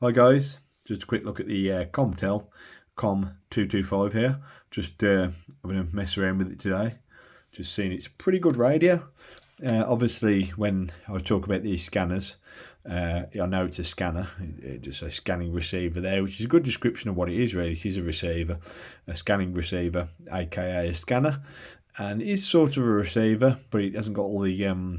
Hi guys, just a quick look at the Commtel COM225 here. Just having a mess around with it today. Just seeing it's pretty good radio. Obviously, when I talk about these scanners, I know it's a scanner. It just says scanning receiver there, which is a good description of what it is really. It is a receiver, a scanning receiver, aka a scanner. And it is sort of a receiver, but it hasn't got all the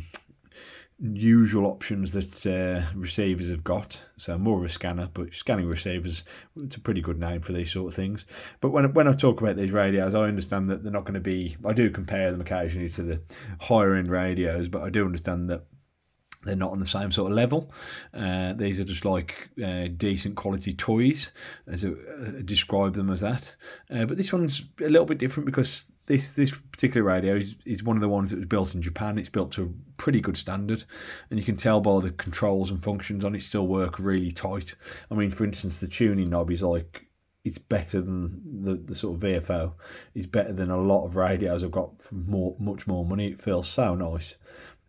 usual options that receivers have got. So more of a scanner, but scanning receivers, it's a pretty good name for these sort of things. But when I talk about these radios, I understand that they're not going to be, I do compare them occasionally to the higher end radios, but I do understand that they're not on the same sort of level. These are just like decent quality toys, as I describe them as that. But this one's a little bit different because this particular radio is one of the ones that was built in Japan. It's built to a pretty good standard, and you can tell by the controls and functions on it still work really tight. I mean, for instance, the tuning knob is like, it's better than the sort of VFO. It's better than a lot of radios I've got for much more money. It feels so nice.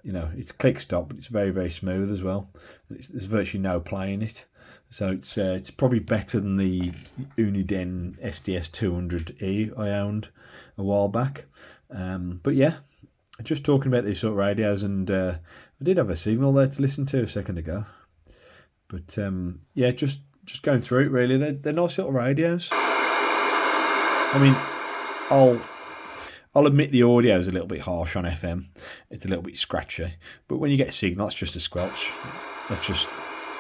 You know, it's click stop, but it's very, very smooth as well. There's virtually no play in it. So it's probably better than the Uniden SDS 200E I owned a while back. But yeah, just talking about these sort of radios, and I did have a signal there to listen to a second ago. But yeah, just going through it really. They're nice little radios. I mean, I'll admit the audio is a little bit harsh on FM. It's a little bit scratchy. But when you get a signal, that's just a squelch. That's just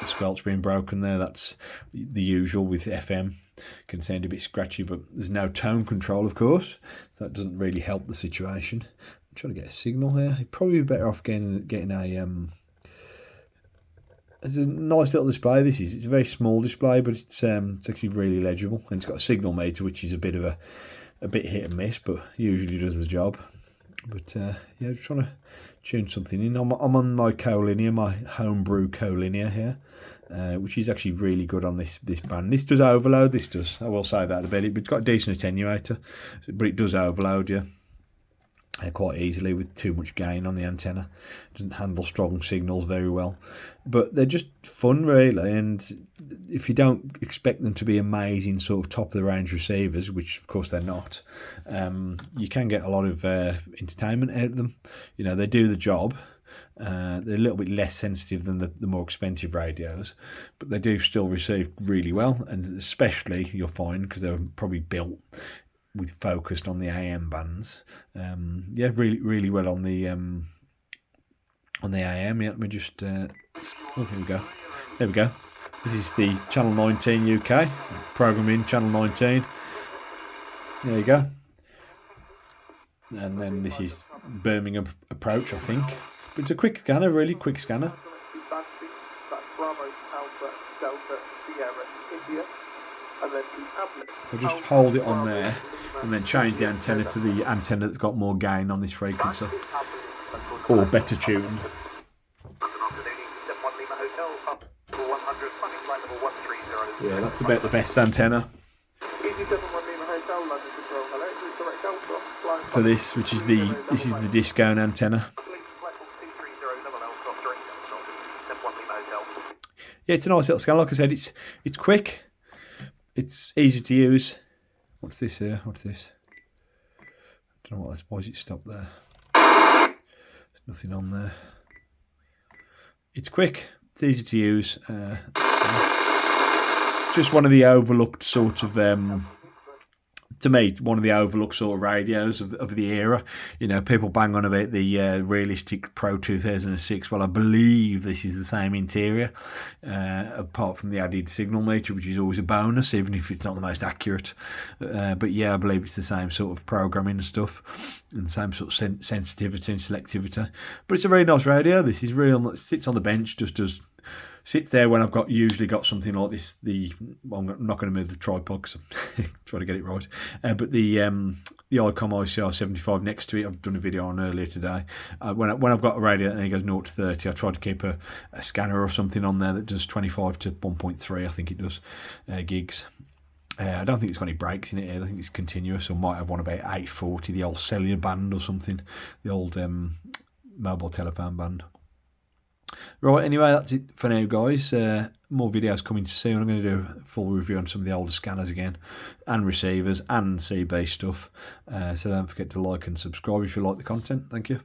the squelch being broken there. That's the usual with FM. Can sound a bit scratchy, but there's no tone control, of course. So that doesn't really help the situation. I'm trying to get a signal here. You'd probably be better off getting a... It's a nice little display. It's a very small display, but it's actually really legible. And it's got a signal meter, which is a bit hit and miss, but usually does the job. But yeah, just trying to tune something in. I'm on my Colinear, my homebrew Colinear here, which is actually really good on this band. This does overload. This does. I will say that about it, but it's got a decent attenuator, but it does overload you quite easily with too much gain on the antenna. It doesn't handle strong signals very well, but they're just fun really. And if you don't expect them to be amazing sort of top of the range receivers, which of course they're not, you can get a lot of entertainment out of them. You know, they do the job. They're a little bit less sensitive than the more expensive radios, but they do still receive really well, and especially you'll find because they're probably built with focused on the AM bands. Yeah, really well on the AM. Yeah, let me just oh, here we go. There we go. This is the Channel 19 UK programming, Channel 19. There you go. And then this is Birmingham approach, I think. But it's a quick scanner, really quick scanner. So just hold it on there and then change the antenna to the antenna that's got more gain on this frequency or better tuned. Yeah, that's about the best antenna for this, which is this is the Discone antenna. Yeah, it's a nice little scanner. Like I said, it's quick. It's easy to use. What's this here? What's this? I don't know what that's. Why is it stopped there? There's nothing on there. It's quick. It's easy to use. Just one of the overlooked sort of... to me, one of the overlooked sort of radios of the era. You know, people bang on about the realistic Pro 2006. Well, I believe this is the same interior, apart from the added signal meter, which is always a bonus, even if it's not the most accurate. But yeah, I believe it's the same sort of programming and stuff, and the same sort of sensitivity and selectivity. But it's a very nice radio. This is real. It sits on the bench, just does... Sits there when I've usually got something like this. Well, I'm not going to move the tripod because I'm trying to get it right. But the ICOM ICR75 next to it, I've done a video on earlier today. When I've got a radio and it goes 0 to 30, I try to keep a scanner or something on there that does 25 to 1.3. I think it does gigs. I don't think it's got any breaks in it here. I think it's continuous. Or might have one about 840, the old cellular band or something, the old mobile telephone band. Right, anyway, that's it for now, guys. More videos coming soon. I'm going to do a full review on some of the older scanners again, and receivers, and CB stuff. So don't forget to like and subscribe if you like the content. Thank you.